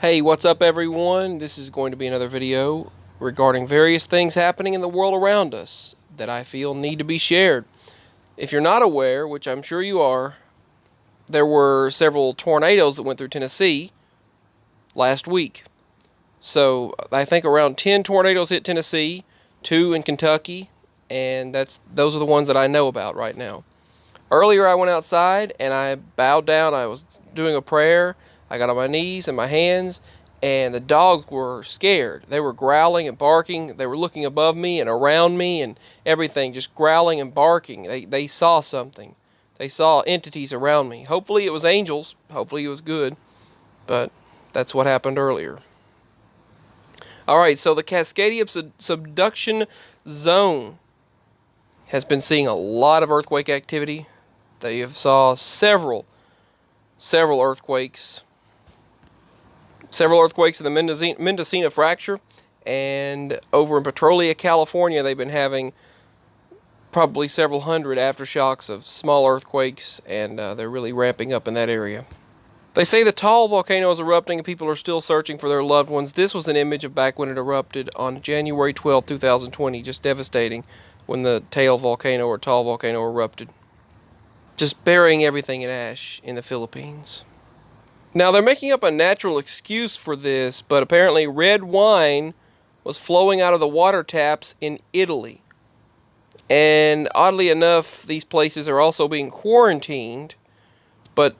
Hey, what's up everyone? This is going to be another video regarding various things happening in the world around us that I feel need to be shared. If you're not aware, which I'm sure you are, there were several tornadoes that went through Tennessee last week. So I think around 10 tornadoes hit Tennessee, 2 in Kentucky, and those are the ones that I know about right now. Earlier I went outside and I bowed down. I was doing a prayer. I got on my knees and my hands, and the dogs were scared. They were growling and barking. They were looking above me and around me and everything, just growling and barking. They saw something. They saw entities around me. Hopefully it was angels. Hopefully it was good. But that's what happened earlier. Alright, so the Cascadia subduction zone has been seeing a lot of earthquake activity. They have saw several earthquakes. Several earthquakes in the Mendocino fracture, and over in Petrolia, California, they've been having probably several hundred aftershocks of small earthquakes, and they're really ramping up in that area. They say the Taal volcano is erupting and people are still searching for their loved ones. This was an image of back when it erupted on January 12, 2020. Just devastating when the Taal volcano erupted. Just burying everything in ash in the Philippines. Now, they're making up a natural excuse for this, but apparently red wine was flowing out of the water taps in Italy. And oddly enough, these places are also being quarantined, but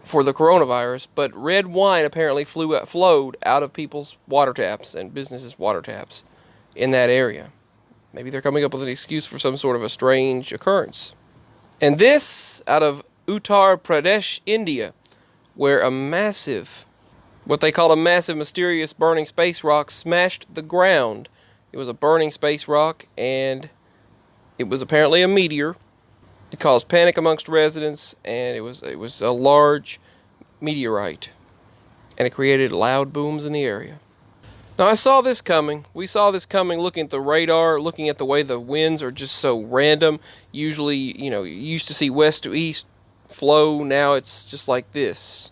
for the coronavirus, but red wine apparently flowed out of people's water taps and businesses' water taps in that area. Maybe they're coming up with an excuse for some sort of a strange occurrence. And this out of Uttar Pradesh, India, where what they call a massive mysterious burning space rock smashed the ground. It was a burning space rock, and it was apparently a meteor. It caused panic amongst residents, and it was a large meteorite, and it created loud booms in the area. Now, I saw this coming. We saw this coming looking at the radar, looking at the way the winds are just so random. Usually, you used to see west to east flow. Now it's just like this.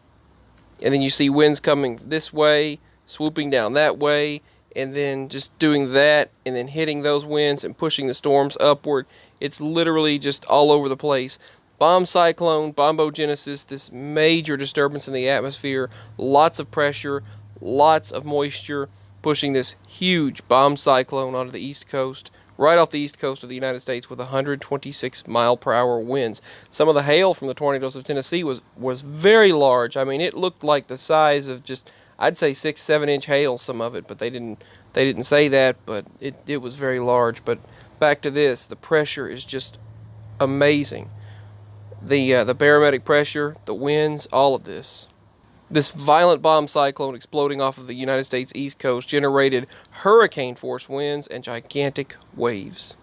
And then you see winds coming this way, swooping down that way, and then just doing that, and then hitting those winds and pushing the storms upward. It's literally just all over the place. Bomb cyclone, bombogenesis, this major disturbance in the atmosphere, lots of pressure, lots of moisture, pushing this huge bomb cyclone onto the east coast, right off the east coast of the United States with 126 mile per hour winds. Some of the hail from the tornadoes of Tennessee was very large. I mean, it looked like the size of just, I'd say 6-7 inch hail, some of it, but they didn't say that, but it was very large. But back to this, the pressure is just amazing. The barometric pressure, the winds, all of this. This violent bomb cyclone exploding off of the United States East Coast generated hurricane-force winds and gigantic waves.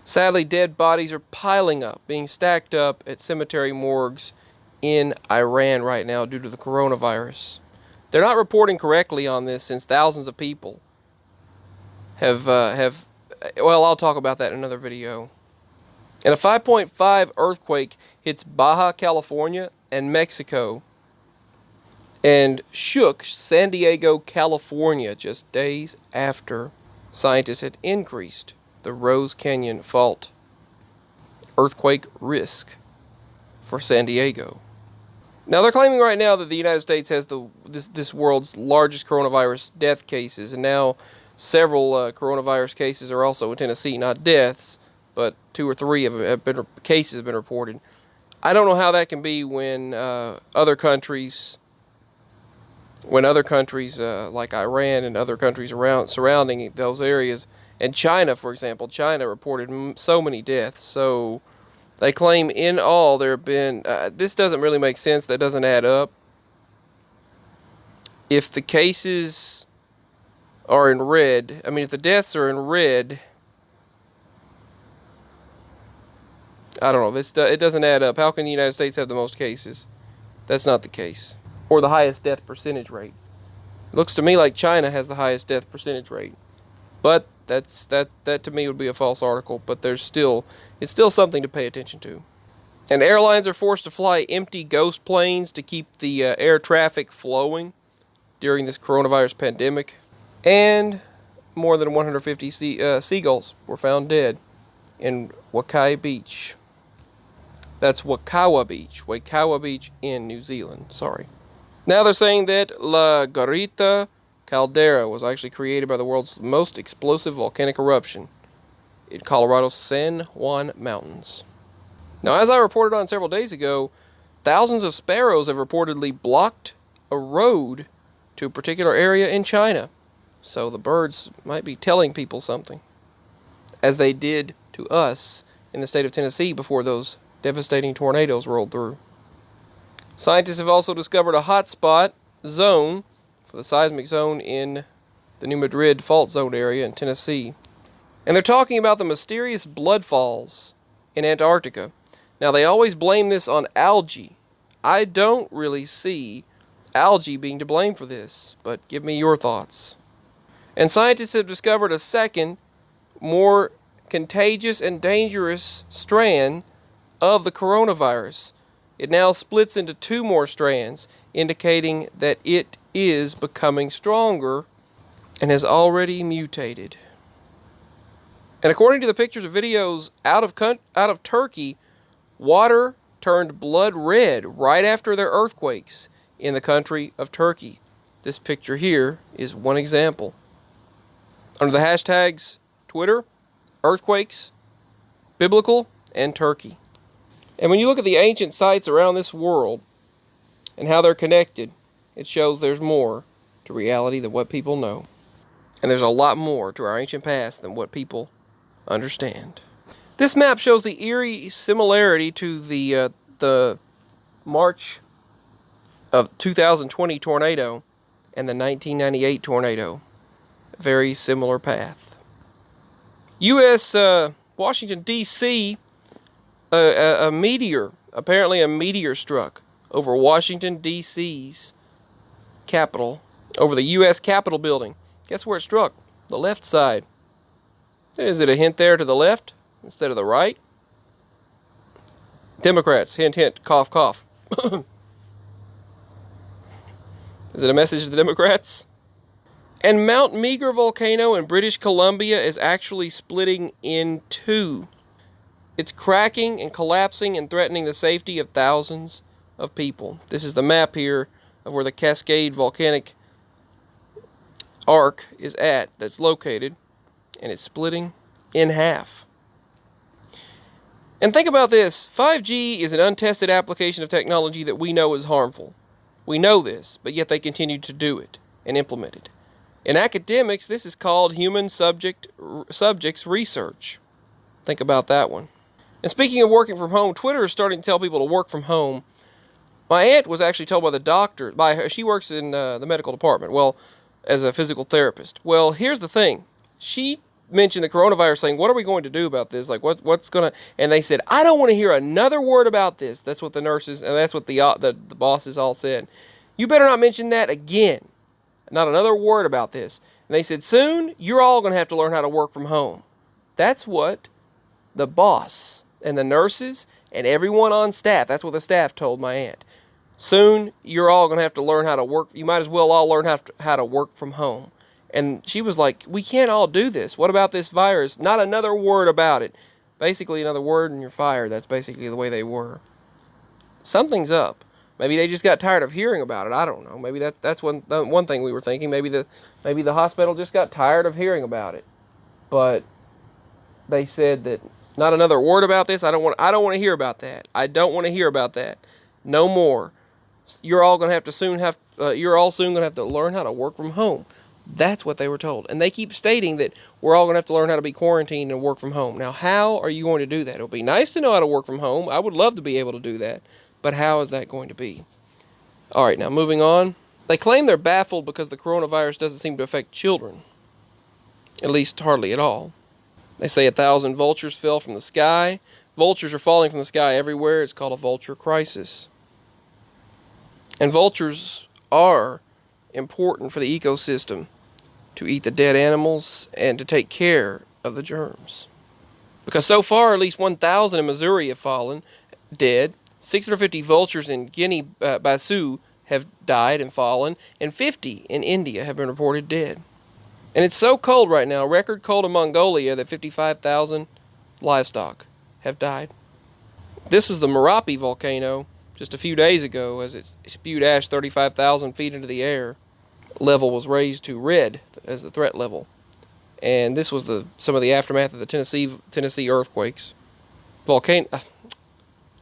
Sadly, dead bodies are piling up, being stacked up at cemetery morgues in Iran right now due to the coronavirus. They're not reporting correctly on this since thousands of people have well, I'll talk about that in another video. And a 5.5 earthquake hits Baja California and Mexico, and shook San Diego, California, just days after scientists had increased the Rose Canyon fault earthquake risk for San Diego. Now, they're claiming right now that the United States has this world's largest coronavirus death cases, and now several coronavirus cases are also in Tennessee, not deaths, but 2 or 3 cases have been reported. I don't know how that can be when other countries like Iran and other countries surrounding those areas, and China, for example, China reported so many deaths. So they claim in all there have been, this doesn't really make sense, that doesn't add up. If the cases are in red, if the deaths are in red, I don't know, it doesn't add up. How can the United States have the most cases? That's not the case. Or the highest death percentage rate. It looks to me like China has the highest death percentage rate. But that to me would be a false article, but it's still something to pay attention to. And airlines are forced to fly empty ghost planes to keep the air traffic flowing during this coronavirus pandemic. And more than 150 seagulls were found dead in Wakai Beach. That's Wakawa Beach in New Zealand. Sorry. Now they're saying that La Garita caldera was actually created by the world's most explosive volcanic eruption in Colorado's San Juan Mountains. Now, as I reported on several days ago, thousands of sparrows have reportedly blocked a road to a particular area in China. So the birds might be telling people something, as they did to us in the state of Tennessee before those devastating tornadoes rolled through. Scientists have also discovered a hotspot zone for the seismic zone in the New Madrid fault zone area in Tennessee. And they're talking about the mysterious blood falls in Antarctica. Now, they always blame this on algae. I don't really see algae being to blame for this, but give me your thoughts. And scientists have discovered a second, more contagious and dangerous strand of the coronavirus. It now splits into 2 more strands, indicating that it is becoming stronger and has already mutated. And according to the pictures and videos out of Turkey, water turned blood red right after their earthquakes in the country of Turkey. This picture here is one example. Under the hashtags Twitter, earthquakes, biblical, and Turkey. And when you look at the ancient sites around this world and how they're connected, it shows there's more to reality than what people know. And there's a lot more to our ancient past than what people understand. This map shows the eerie similarity to the March of 2020 tornado and the 1998 tornado. A very similar path. U.S. Washington, D.C., a meteor struck over Washington, D.C.'s Capitol, over the U.S. Capitol building. Guess where it struck? The left side. Is it a hint there to the left instead of the right? Democrats, hint, hint, cough, cough. Is it a message to the Democrats? And Mount Meager volcano in British Columbia is actually splitting in 2. It's cracking and collapsing and threatening the safety of thousands of people. This is the map here of where the Cascade volcanic arc is at, that's located, and it's splitting in half. And think about this. 5G is an untested application of technology that we know is harmful. We know this, but yet they continue to do it and implement it. In academics, this is called human subjects research. Think about that one. And speaking of working from home, Twitter is starting to tell people to work from home. My aunt was actually told by the doctor, she works in the medical department, well, as a physical therapist. Well, here's the thing. She mentioned the coronavirus, saying, what are we going to do about this? Like, what's going to... And they said, I don't want to hear another word about this. That's what the nurses, and that's what the bosses all said. You better not mention that again. Not another word about this. And they said, soon, you're all going to have to learn how to work from home. That's what the boss and the nurses and everyone on staff, that's what the staff told my aunt. Soon, you're all going to have to learn how to work. You might as well all learn how to work from home. And she was like, we can't all do this. What about this virus? Not another word about it. Basically, another word and you're fired. That's basically the way they were. Something's up. Maybe they just got tired of hearing about it. I don't know. Maybe that's one thing we were thinking. Maybe the hospital just got tired of hearing about it. But they said that not another word about this. I don't want to hear about that. I don't want to hear about that. No more. You're all soon going to have to learn how to work from home. That's what they were told. And they keep stating that we're all going to have to learn how to be quarantined and work from home. Now, how are you going to do that? It'll be nice to know how to work from home. I would love to be able to do that. But how is that going to be? All right, now moving on. They claim they're baffled because the coronavirus doesn't seem to affect children. At least hardly at all. They say 1,000 vultures fell from the sky. Vultures are falling from the sky everywhere. It's called a vulture crisis. And vultures are important for the ecosystem to eat the dead animals and to take care of the germs. Because so far, at least 1,000 in Missouri have fallen. dead. 650 vultures in Guinea-Bissau have died and fallen, and 50 in India have been reported dead. And it's so cold right now, record cold in Mongolia, that 55,000 livestock have died. This is the Merapi volcano just a few days ago as it spewed ash 35,000 feet into the air. Level was raised to red as the threat level. And this was some of the aftermath of the Tennessee earthquakes.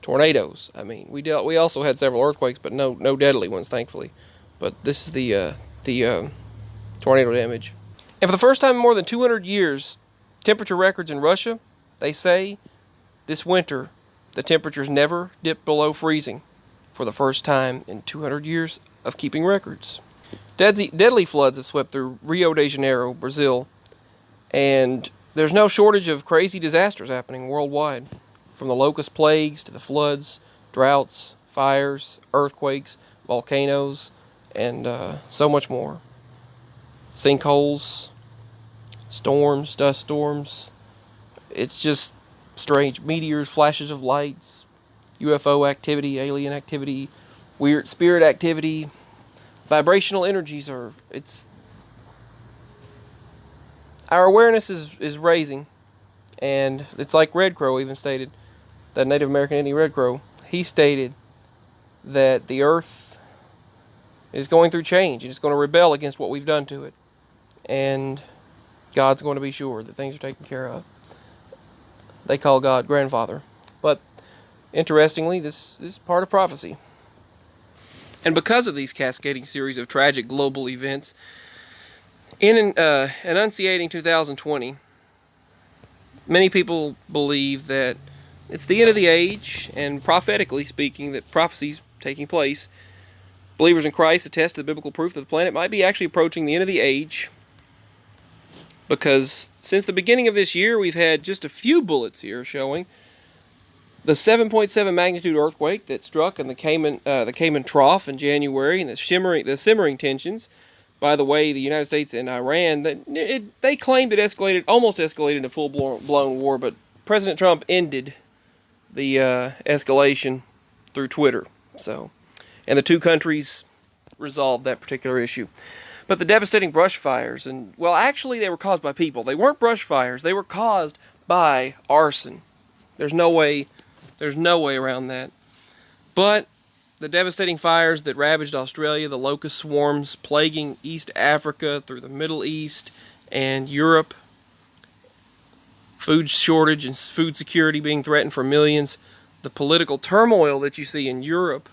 Tornadoes. I mean, we also had several earthquakes, but no deadly ones, thankfully. But this is the tornado damage. And for the first time in more than 200 years, temperature records in Russia, they say this winter the temperatures never dipped below freezing for the first time in 200 years of keeping records. Deadly floods have swept through Rio de Janeiro, Brazil, and there's no shortage of crazy disasters happening worldwide. From the locust plagues to the floods, droughts, fires, earthquakes, volcanoes, and so much more. Sinkholes, storms, dust storms. It's just strange. Meteors, flashes of lights, UFO activity, alien activity, weird spirit activity. Vibrational energies our awareness is raising, and it's like Red Crow even stated, that Native American Indian Red Crow. He stated that the earth is going through change, and it's going to rebel against what we've done to it, and God's going to be sure that things are taken care of. They call God grandfather, but interestingly, this is part of prophecy. And because of these cascading series of tragic global events, in enunciating 2020, many people believe that it's the end of the age, and prophetically speaking, that prophecies taking place. Believers in Christ attest to the biblical proof that the planet might be actually approaching the end of the age, because since the beginning of this year, we've had just a few bullets here showing the 7.7 magnitude earthquake that struck in the Cayman Trough in January, and the simmering tensions. By the way, the United States and Iran, they claimed it almost escalated into full-blown war, but President Trump ended the escalation through Twitter. And the two countries resolved that particular issue. But the devastating brush fires, actually they were caused by people. They weren't brush fires. They were caused by arson. There's no way around that. But the devastating fires that ravaged Australia, the locust swarms plaguing East Africa through the Middle East and Europe, food shortage and food security being threatened for millions, the political turmoil that you see in Europe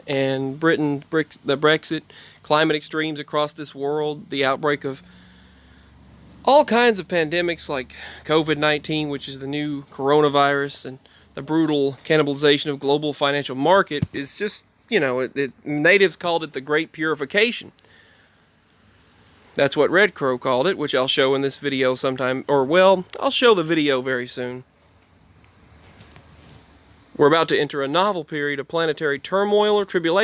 and Britain, the Brexit, climate extremes across this world, the outbreak of all kinds of pandemics like COVID-19, which is the new coronavirus, and the brutal cannibalization of global financial market is just, natives called it the Great Purification. That's what Red Crow called it, which I'll show in this video sometime, I'll show the video very soon. We're about to enter a novel period of planetary turmoil or tribulation.